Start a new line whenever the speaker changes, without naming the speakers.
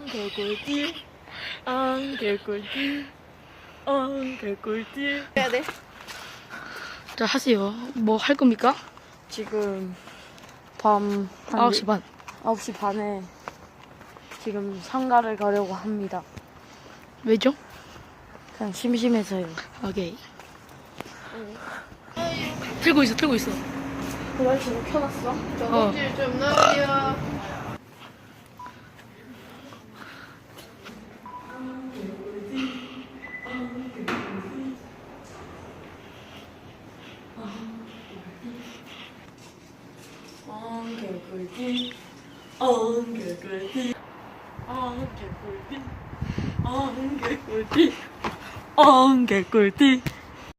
개꿀띠. 개꿀띠. 개꿀띠.
해야 돼.
자, 하세요. 뭐 할 겁니까?
지금 밤
9시 반.
9시 반에 지금 상가를 가려고 합니다.
왜죠?
그냥 심심해서요.
오케이. 틀고 있어, 틀고 있어.
그날 지금 켜놨어?
저금질 좀 넣으려.
개꿀띠. 개꿀띠. 개꿀띠. 개꿀띠. 개꿀띠.